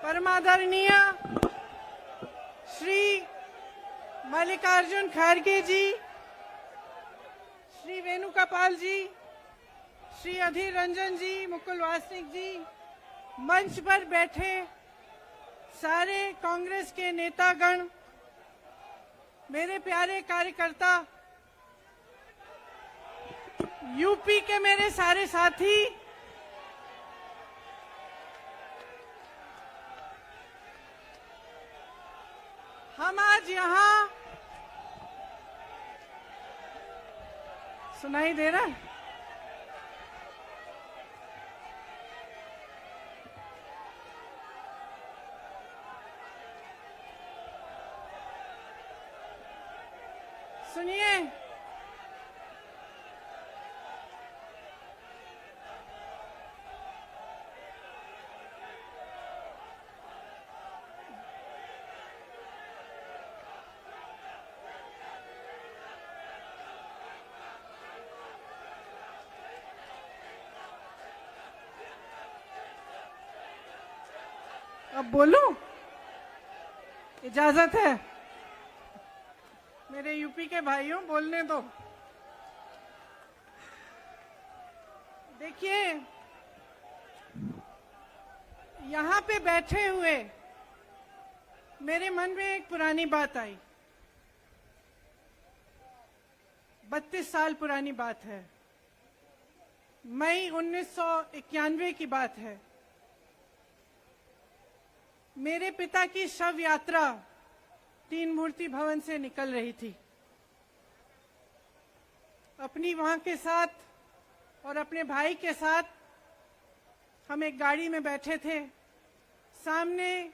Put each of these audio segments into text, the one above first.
परमादरणीय श्री मल्लिकार्जुन खड़गे जी, श्री वेणुगोपाल जी, श्री अधीर रंजन जी, मुकुल वासनिक जी, मंच पर बैठे सारे कांग्रेस के नेतागण, मेरे प्यारे कार्यकर्ता, यूपी के मेरे सारे साथी, हम आज यहां सुनाई दे रहा है? सुनिए, अब बोलूं? इजाजत है? मेरे यूपी के भाइयों, बोलने दो। देखिए, यहां पे बैठे हुए मेरे मन में एक पुरानी बात आई। 32 साल पुरानी बात है। मई 1991 की बात है। मेरे पिता की शव यात्रा तीन मूर्ति भवन से निकल रही थी। अपनी मां के साथ और अपने भाई के साथ हम एक गाड़ी में बैठे थे। सामने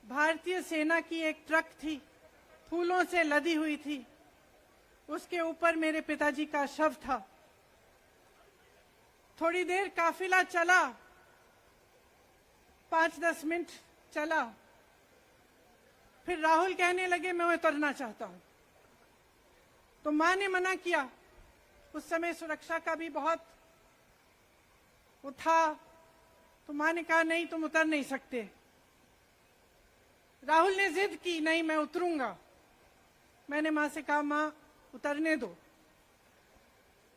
भारतीय सेना की एक ट्रक थी, फूलों से लदी हुई थी। उसके ऊपर मेरे पिताजी का शव था। थोड़ी देर काफिला चला, 5-10 मिनट चला, फिर राहुल कहने लगे मैं उतरना चाहता हूं। तो मां ने मना किया। उस समय सुरक्षा का भी बहुत वो था, तो मां ने कहा नहीं, तुम उतर नहीं सकते। राहुल ने जिद की, नहीं मैं उतरूंगा। मैंने मां से कहा मां उतरने दो।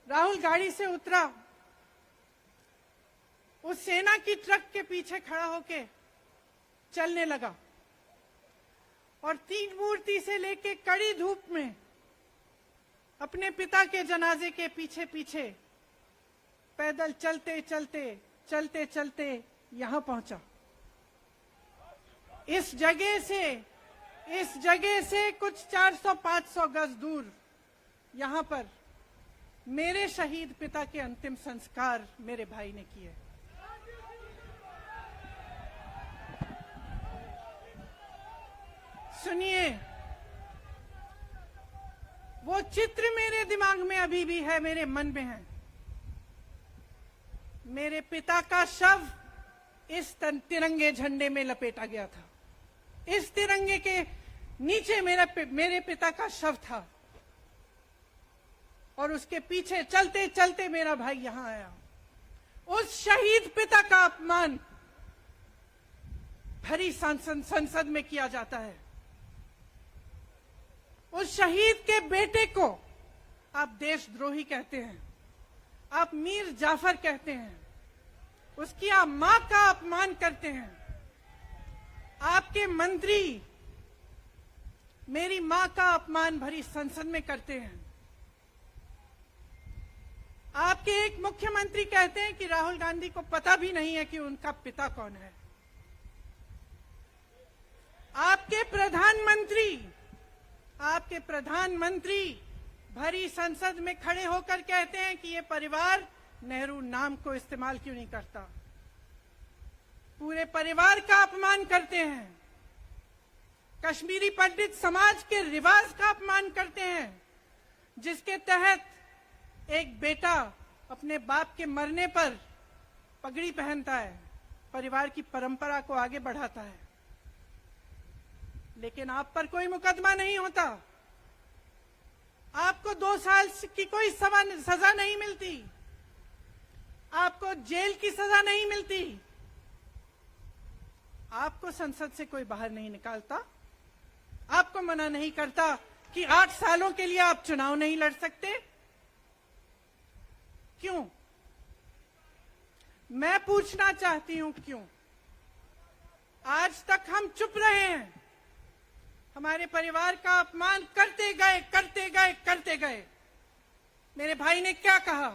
राहुल गाड़ी से उतरा, उस सेना की ट्रक के पीछे खड़ा होके चलने लगा और तीन मूर्ति से लेके कड़ी धूप में अपने पिता के जनाजे के पीछे पीछे पैदल चलते चलते चलते चलते यहां पहुंचा। इस जगह से कुछ 400-500 गज दूर यहां पर मेरे शहीद पिता के अंतिम संस्कार मेरे भाई ने किए। सुनिए, वो चित्र मेरे दिमाग में अभी भी है, मेरे मन में है। मेरे पिता का शव इस तिरंगे झंडे में लपेटा गया था। इस तिरंगे के नीचे मेरे पिता का शव था और उसके पीछे चलते चलते मेरा भाई यहां आया। उस शहीद पिता का अपमान भरी संसद में किया जाता है। उस शहीद के बेटे को आप देशद्रोही कहते हैं, आप मीर जाफर कहते हैं, उसकी आप मां का अपमान करते हैं। आपके मंत्री मेरी मां का अपमान भरी संसद में करते हैं। आपके एक मुख्यमंत्री कहते हैं कि राहुल गांधी को पता भी नहीं है कि उनका पिता कौन है। आपके प्रधानमंत्री भरी संसद में खड़े होकर कहते हैं कि ये परिवार नेहरू नाम को इस्तेमाल क्यों नहीं करता। पूरे परिवार का अपमान करते हैं। कश्मीरी पंडित समाज के रिवाज का अपमान करते हैं, जिसके तहत एक बेटा अपने बाप के मरने पर पगड़ी पहनता है, परिवार की परंपरा को आगे बढ़ाता है। लेकिन आप पर कोई मुकदमा नहीं होता, आपको 2 साल की कोई सजा नहीं मिलती, आपको जेल की सजा नहीं मिलती। आपको संसद से कोई बाहर नहीं निकालता, आपको मना नहीं करता कि 8 सालों के लिए आप चुनाव नहीं लड़ सकते। क्यों? मैं पूछना चाहती हूं क्यों? आज तक हम चुप रहे हैं, हमारे परिवार का अपमान करते गए करते गए करते गए। मेरे भाई ने क्या कहा?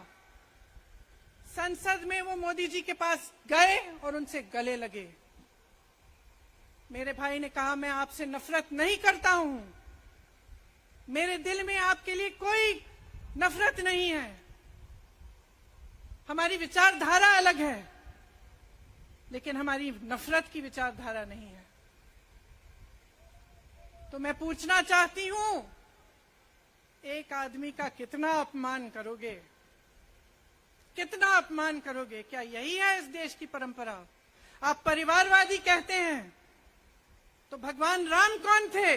संसद में वो मोदी जी के पास गए और उनसे गले लगे। मेरे भाई ने कहा मैं आपसे नफरत नहीं करता हूं, मेरे दिल में आपके लिए कोई नफरत नहीं है, हमारी विचारधारा अलग है, लेकिन हमारी नफरत की विचारधारा नहीं है। तो मैं पूछना चाहती हूं, एक आदमी का कितना अपमान करोगे? कितना अपमान करोगे? क्या यही है इस देश की परंपरा? आप परिवारवादी कहते हैं, तो भगवान राम कौन थे?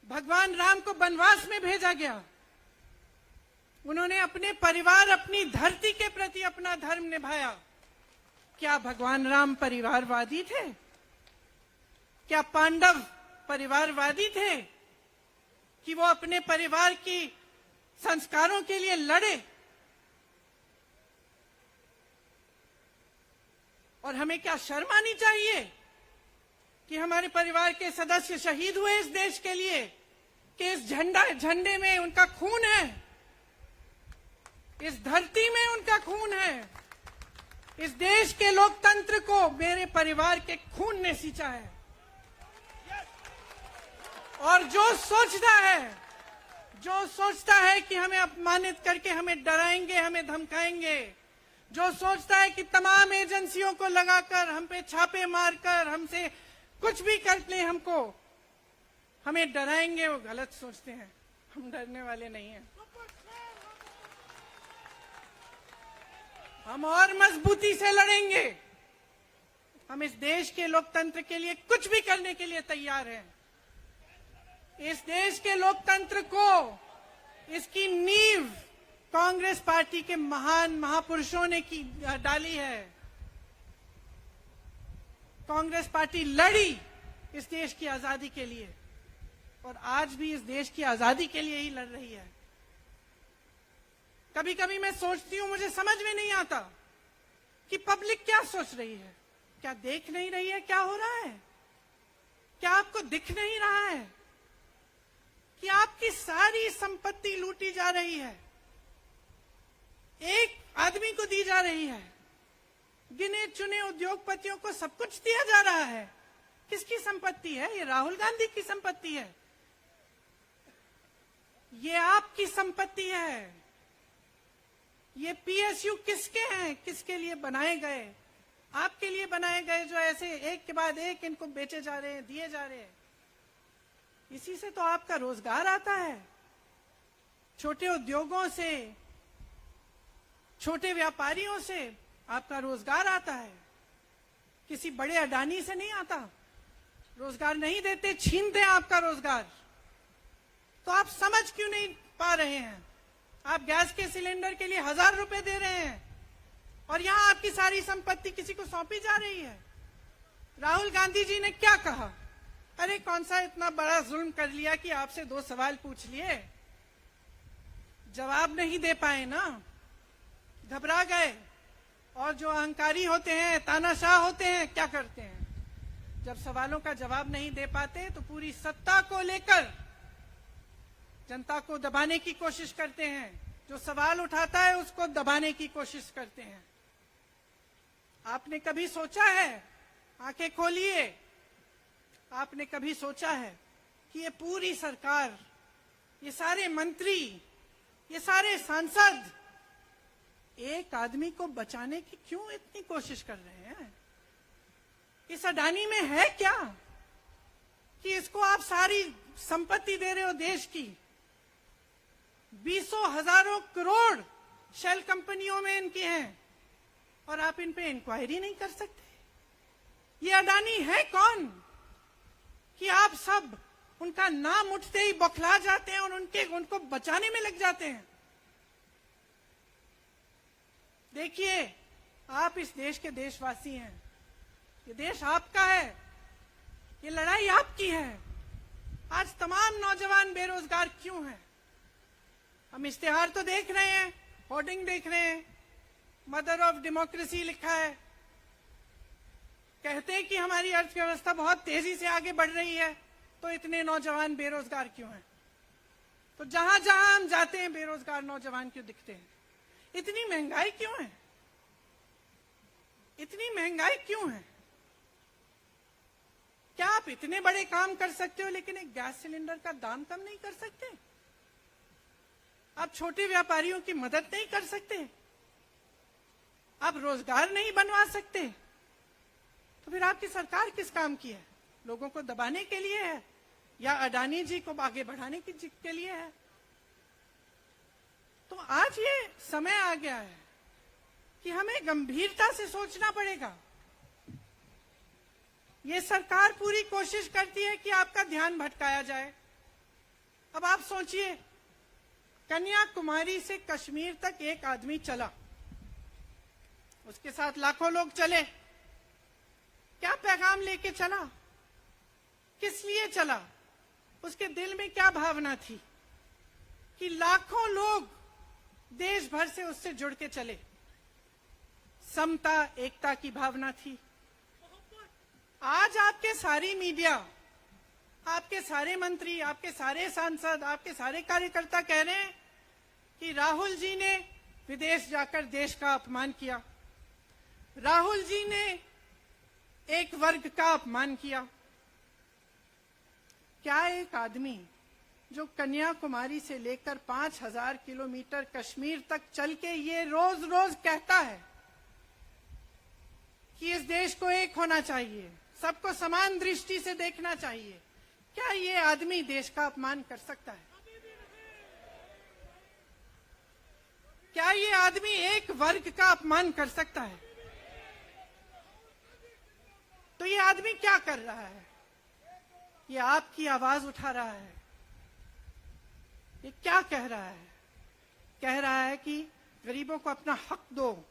भगवान राम को वनवास में भेजा गया, उन्होंने अपने परिवार, अपनी धरती के प्रति अपना धर्म निभाया। क्या भगवान राम परिवारवादी थे? क्या पांडव परिवारवादी थे कि वो अपने परिवार की संस्कारों के लिए लड़े? और हमें क्या शर्म आनी चाहिए कि हमारे परिवार के सदस्य शहीद हुए इस देश के लिए, कि इस झंडे में उनका खून है, इस धरती में उनका खून है, इस देश के लोकतंत्र को मेरे परिवार के खून ने सींचा है। और जो सोचता है कि हमें अपमानित करके हमें डराएंगे, हमें धमकाएंगे, जो सोचता है कि तमाम एजेंसियों को लगाकर हम पे छापे मारकर हमसे कुछ भी कर ले, हमको हमें डराएंगे, वो गलत सोचते हैं। हम डरने वाले नहीं हैं। हम और मजबूती से लड़ेंगे। हम इस देश के लोकतंत्र के लिए कुछ भी करने के लिए तैयार हैं। इस देश के लोकतंत्र को, इसकी नींव कांग्रेस पार्टी के महान महापुरुषों ने डाली है। कांग्रेस पार्टी लड़ी इस देश की आजादी के लिए, और आज भी इस देश की आजादी के लिए ही लड़ रही है। कभी कभी मैं सोचती हूं, मुझे समझ में नहीं आता कि पब्लिक क्या सोच रही है। क्या देख नहीं रही है क्या हो रहा है? क्या आपको दिख नहीं रहा है कि आपकी सारी संपत्ति लूटी जा रही है, एक आदमी को दी जा रही है, गिने चुने उद्योगपतियों को सब कुछ दिया जा रहा है? किसकी संपत्ति है? ये राहुल गांधी की संपत्ति है, ये आपकी संपत्ति है। ये पीएसयू किसके हैं? किसके लिए बनाए गए? आपके लिए बनाए गए, जो ऐसे एक के बाद एक इनको बेचे जा रहे हैं, दिए जा रहे हैं। इसी से तो आपका रोजगार आता है। छोटे उद्योगों से, छोटे व्यापारियों से आपका रोजगार आता है। किसी बड़े अडानी से नहीं आता। रोजगार नहीं देते, छीनते हैं आपका रोजगार। तो आप समझ क्यों नहीं पा रहे हैं? आप गैस के सिलेंडर के लिए 1000 रुपए दे रहे हैं, और यहां आपकी सारी संपत्ति किसी को सौंपी जा रही है। राहुल गांधी जी ने क्या कहा? अरे कौन सा इतना बड़ा जुल्म कर लिया कि आपसे 2 सवाल पूछ लिए, जवाब नहीं दे पाए ना, घबरा गए। और जो अहंकारी होते हैं, तानाशाह होते हैं, क्या करते हैं? जब सवालों का जवाब नहीं दे पाते तो पूरी सत्ता को लेकर जनता को दबाने की कोशिश करते हैं। जो सवाल उठाता है उसको दबाने की कोशिश करते हैं। आपने कभी सोचा है, आंखें खोलिए, आपने कभी सोचा है कि ये पूरी सरकार, ये सारे मंत्री, ये सारे सांसद एक आदमी को बचाने की क्यों इतनी कोशिश कर रहे हैं? इस अडानी में है क्या कि इसको आप सारी संपत्ति दे रहे हो देश की? 20 हजारों करोड़ शेल कंपनियों में इनकी हैं, और आप इन पे इंक्वायरी नहीं कर सकते। ये अडानी है कौन कि आप सब उनका नाम उठते ही बौखला जाते हैं और उनको बचाने में लग जाते हैं? देखिए, आप इस देश के देशवासी हैं, ये देश आपका है, ये लड़ाई आपकी है। आज तमाम नौजवान बेरोजगार क्यों हैं? हम इश्तेहार तो देख रहे हैं, होर्डिंग देख रहे हैं, मदर ऑफ डेमोक्रेसी लिखा है, कहते हैं कि हमारी अर्थव्यवस्था बहुत तेजी से आगे बढ़ रही है, तो इतने नौजवान बेरोजगार क्यों हैं? तो जहां जहां हम जाते हैं बेरोजगार नौजवान क्यों दिखते हैं? इतनी महंगाई क्यों है? इतनी महंगाई क्यों है? क्या आप इतने बड़े काम कर सकते हो लेकिन एक गैस सिलेंडर का दाम कम नहीं कर सकते? आप छोटे व्यापारियों की मदद नहीं कर सकते? आप रोजगार नहीं बनवा सकते? तो फिर आपकी सरकार किस काम की है? लोगों को दबाने के लिए है या अडानी जी को आगे बढ़ाने के लिए है? तो आज ये समय आ गया है कि हमें गंभीरता से सोचना पड़ेगा। ये सरकार पूरी कोशिश करती है कि आपका ध्यान भटकाया जाए। अब आप सोचिए, कन्याकुमारी से कश्मीर तक एक आदमी चला, उसके साथ लाखों लोग चले, क्या पैगाम लेके चला? किस लिए चला? उसके दिल में क्या भावना थी कि लाखों लोग देश भर से उससे जुड़ के चले? समता, एकता की भावना थी। आज आपके सारी मीडिया, आपके सारे मंत्री, आपके सारे सांसद, आपके सारे कार्यकर्ता कह रहे हैं कि राहुल जी ने विदेश जाकर देश का अपमान किया, राहुल जी ने एक वर्ग का अपमान किया। क्या एक आदमी जो कन्याकुमारी से लेकर 5000 किलोमीटर कश्मीर तक चल के ये रोज रोज कहता है कि इस देश को एक होना चाहिए, सबको समान दृष्टि से देखना चाहिए, क्या ये आदमी देश का अपमान कर सकता है? क्या ये आदमी एक वर्ग का अपमान कर सकता है? तो ये आदमी क्या कर रहा है? ये आपकी आवाज उठा रहा है। ये क्या कह रहा है? कह रहा है कि गरीबों को अपना हक दो,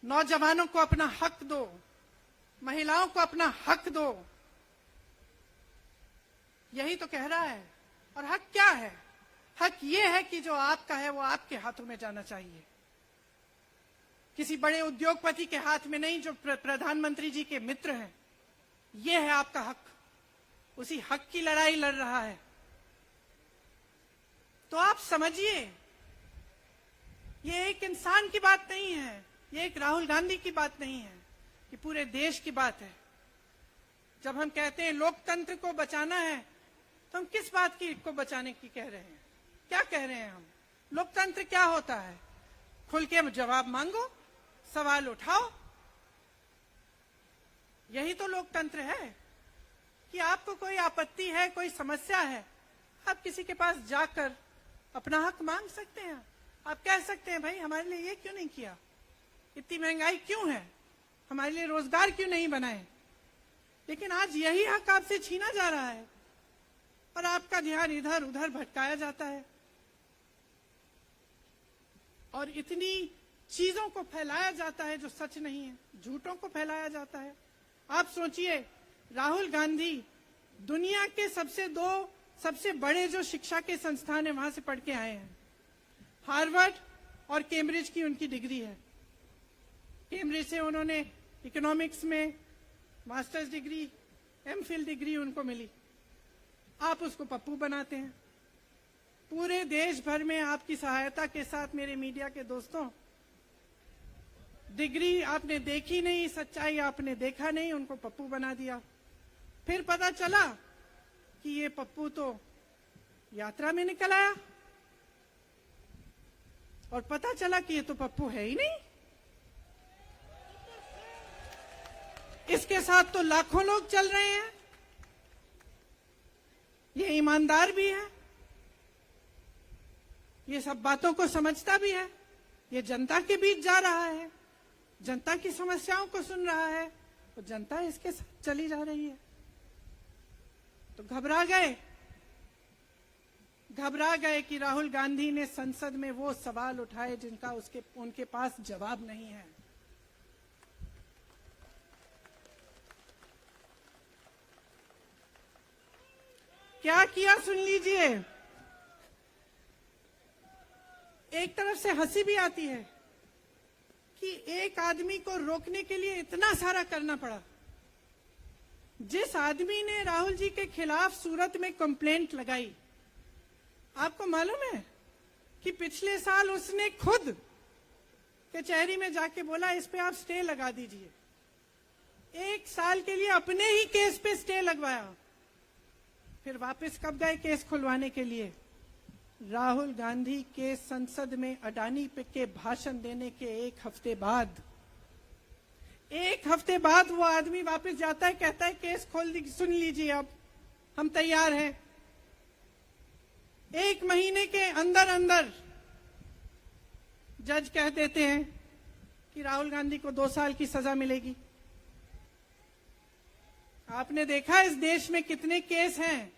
नौजवानों को अपना हक दो, महिलाओं को अपना हक दो। यही तो कह रहा है। और हक क्या है? हक ये है कि जो आपका है वो आपके हाथों में जाना चाहिए, किसी बड़े उद्योगपति के हाथ में नहीं जो प्रधानमंत्री जी के मित्र हैं। ये है आपका हक। उसी हक की लड़ाई लड़ रहा है। तो आप समझिए, ये एक इंसान की बात नहीं है, ये एक राहुल गांधी की बात नहीं है, ये पूरे देश की बात है। जब हम कहते हैं लोकतंत्र को बचाना है, तो हम किस बात को बचाने की कह रहे हैं? क्या कह रहे हैं हम? लोकतंत्र क्या होता है? खुल के जवाब मांगो, सवाल उठाओ। यही तो लोकतंत्र है कि आपको कोई आपत्ति है, कोई समस्या है, आप किसी के पास जाकर अपना हक मांग सकते हैं। आप कह सकते हैं, भाई हमारे लिए ये क्यों नहीं किया? इतनी महंगाई क्यों है? हमारे लिए रोजगार क्यों नहीं बनाए? लेकिन आज यही हक आपसे छीना जा रहा है और आपका ध्यान इधर उधर भटकाया जाता है और इतनी चीजों को फैलाया जाता है जो सच नहीं है, झूठों को फैलाया जाता है। आप सोचिए, राहुल गांधी दुनिया के सबसे बड़े जो शिक्षा के संस्थान है वहां से पढ़ के आए हैं। हार्वर्ड और कैम्ब्रिज की उनकी डिग्री है। कैम्ब्रिज से उन्होंने इकोनॉमिक्स में मास्टर्स डिग्री, एमफिल डिग्री उनको मिली। आप उसको पप्पू बनाते हैं। पूरे देश भर में आपकी सहायता के साथ मेरे मीडिया के दोस्तों, डिग्री आपने देखी नहीं, सच्चाई आपने देखा नहीं, उनको पप्पू बना दिया। फिर पता चला कि ये पप्पू तो यात्रा में निकल आया और पता चला कि ये तो पप्पू है ही नहीं। इसके साथ तो लाखों लोग चल रहे हैं। ये ईमानदार भी है, ये सब बातों को समझता भी है, ये जनता के बीच जा रहा है, जनता की समस्याओं को सुन रहा है, तो जनता इसके साथ चली जा रही है। तो घबरा गए, घबरा गए कि राहुल गांधी ने संसद में वो सवाल उठाए जिनका उनके पास जवाब नहीं है। क्या किया सुन लीजिए। एक तरफ से हंसी भी आती है कि एक आदमी को रोकने के लिए इतना सारा करना पड़ा। जिस आदमी ने राहुल जी के खिलाफ सूरत में कंप्लेंट लगाई, आपको मालूम है कि पिछले साल उसने खुद कचहरी में जाके बोला इस पे आप स्टे लगा दीजिए। एक साल के लिए अपने ही केस पे स्टे लगवाया। फिर वापस कब गए केस खुलवाने के लिए? राहुल गांधी के संसद में अडानी पे के भाषण देने के एक हफ्ते बाद वो आदमी वापस जाता है, कहता है केस खोल दी, सुन लीजिए अब हम तैयार हैं। 1 महीने के अंदर अंदर जज कह देते हैं कि राहुल गांधी को 2 साल की सजा मिलेगी। आपने देखा इस देश में कितने केस हैं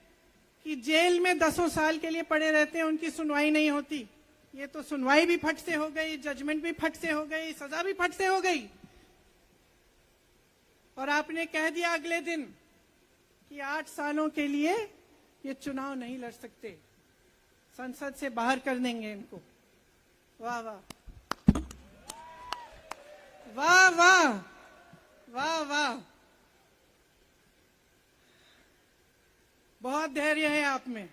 कि जेल में 10 साल के लिए पड़े रहते हैं, उनकी सुनवाई नहीं होती। ये तो सुनवाई भी फट से हो गई, जजमेंट भी फट से हो गई, सजा भी फट से हो गई। और आपने कह दिया अगले दिन कि 8 सालों के लिए ये चुनाव नहीं लड़ सकते, संसद से बाहर कर देंगे इनको। वाह वाह वाह वाह वाह वाह, बहुत धैर्य है आप में।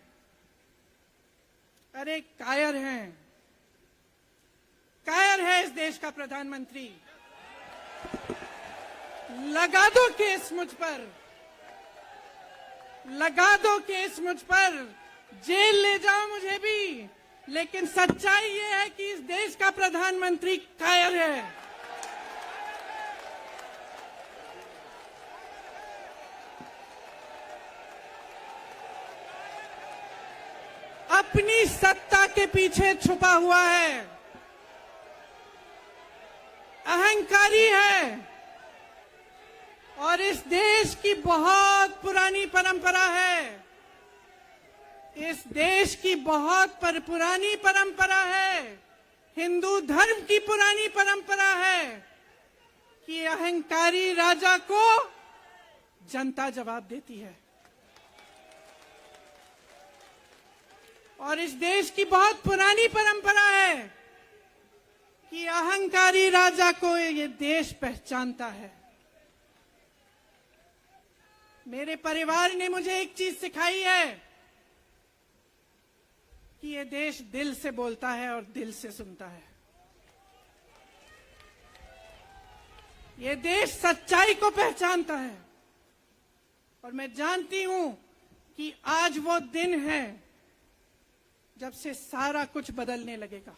अरे कायर है इस देश का प्रधानमंत्री। लगा दो केस मुझ पर, लगा दो केस मुझ पर, जेल ले जाओ मुझे भी, लेकिन सच्चाई ये है कि इस देश का प्रधानमंत्री कायर है। अपनी सत्ता के पीछे छुपा हुआ है, अहंकारी है। और इस देश की बहुत पुरानी परंपरा है, इस देश की बहुत पुरानी परंपरा है, हिंदू धर्म की पुरानी परंपरा है कि अहंकारी राजा को जनता जवाब देती है। और इस देश की बहुत पुरानी परंपरा है कि अहंकारी राजा को ये देश पहचानता है। मेरे परिवार ने मुझे एक चीज सिखाई है कि ये देश दिल से बोलता है और दिल से सुनता है। ये देश सच्चाई को पहचानता है। और मैं जानती हूं कि आज वो दिन है जब से सारा कुछ बदलने लगेगा।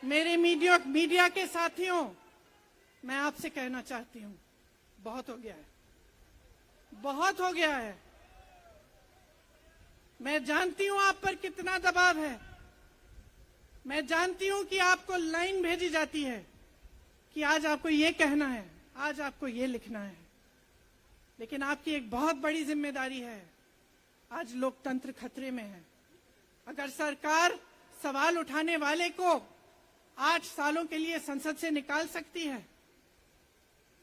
मेरे मीडिया के साथियों, मैं आपसे कहना चाहती हूं, बहुत हो गया है, बहुत हो गया है। मैं जानती हूं आप पर कितना दबाव है। मैं जानती हूं कि आपको लाइन भेजी जाती है कि आज आपको ये कहना है, आज आपको ये लिखना है। लेकिन आपकी एक बहुत बड़ी जिम्मेदारी है। आज लोकतंत्र खतरे में है। अगर सरकार सवाल उठाने वाले को 8 सालों के लिए संसद से निकाल सकती है,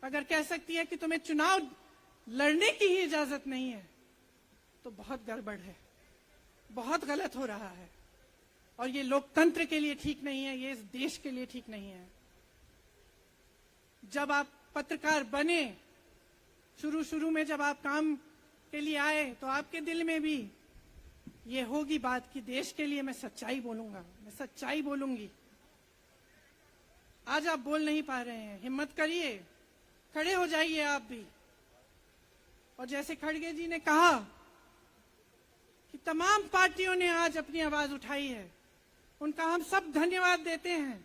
अगर कह सकती है कि तुम्हें चुनाव लड़ने की ही इजाजत नहीं है, तो बहुत गड़बड़ है, बहुत गलत हो रहा है। और ये लोकतंत्र के लिए ठीक नहीं है, ये इस देश के लिए ठीक नहीं है। जब आप पत्रकार बने, शुरू में जब आप काम के लिए आए, तो आपके दिल में भी ये होगी बात कि देश के लिए मैं सच्चाई बोलूंगा, मैं सच्चाई बोलूंगी। आज आप बोल नहीं पा रहे हैं, हिम्मत करिए, खड़े हो जाइए आप भी। और जैसे खड़गे जी ने कहा कि तमाम पार्टियों ने आज अपनी आवाज उठाई है, उनका हम सब धन्यवाद देते हैं।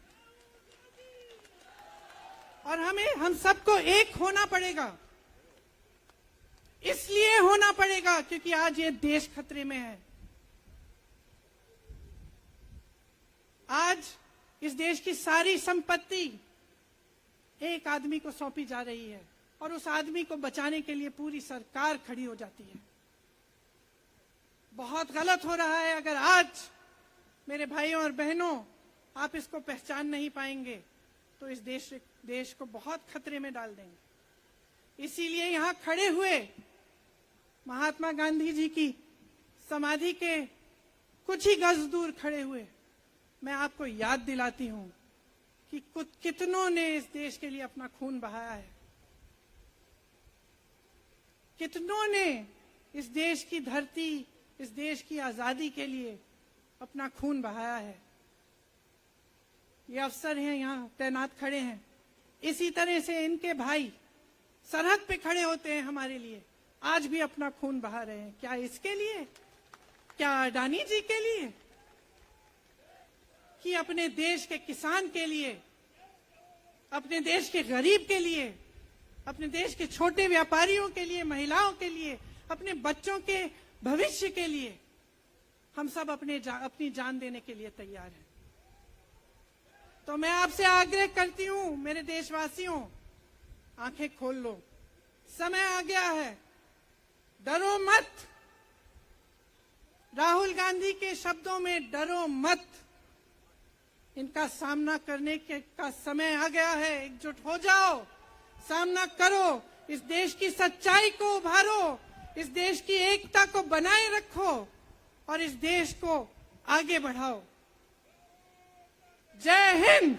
और हम सबको एक होना पड़ेगा। इसलिए होना पड़ेगा क्योंकि आज ये देश खतरे में है। आज इस देश की सारी संपत्ति एक आदमी को सौंपी जा रही है, और उस आदमी को बचाने के लिए पूरी सरकार खड़ी हो जाती है। बहुत गलत हो रहा है। अगर आज मेरे भाइयों और बहनों आप इसको पहचान नहीं पाएंगे तो इस देश को बहुत खतरे में डाल देंगे। इसीलिए यहां खड़े हुए महात्मा गांधी जी की समाधि के कुछ ही गज दूर खड़े हुए मैं आपको याद दिलाती हूं कि कितनों ने इस देश के लिए अपना खून बहाया है, कितनों ने इस देश की धरती, इस देश की आजादी के लिए अपना खून बहाया है। ये अफसर हैं यहाँ तैनात खड़े हैं, इसी तरह से इनके भाई सरहद पे खड़े होते हैं हमारे लिए, आज भी अपना खून बहा रहे हैं। क्या इसके लिए? क्या अडानी जी के लिए? कि अपने देश के किसान के लिए, अपने देश के गरीब के लिए, अपने देश के छोटे व्यापारियों के लिए, महिलाओं के लिए, अपने बच्चों के भविष्य के लिए हम सब अपनी जान देने के लिए तैयार हैं। तो मैं आपसे आग्रह करती हूं मेरे देशवासियों, आंखें खोल लो, समय आ गया है, डरो मत। राहुल गांधी के शब्दों में डरो मत, इनका सामना करने का समय आ गया है। एकजुट हो जाओ, सामना करो, इस देश की सच्चाई को उभारो, इस देश की एकता को बनाए रखो और इस देश को आगे बढ़ाओ। जय हिंद,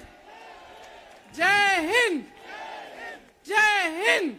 जय हिंद, जय हिंद।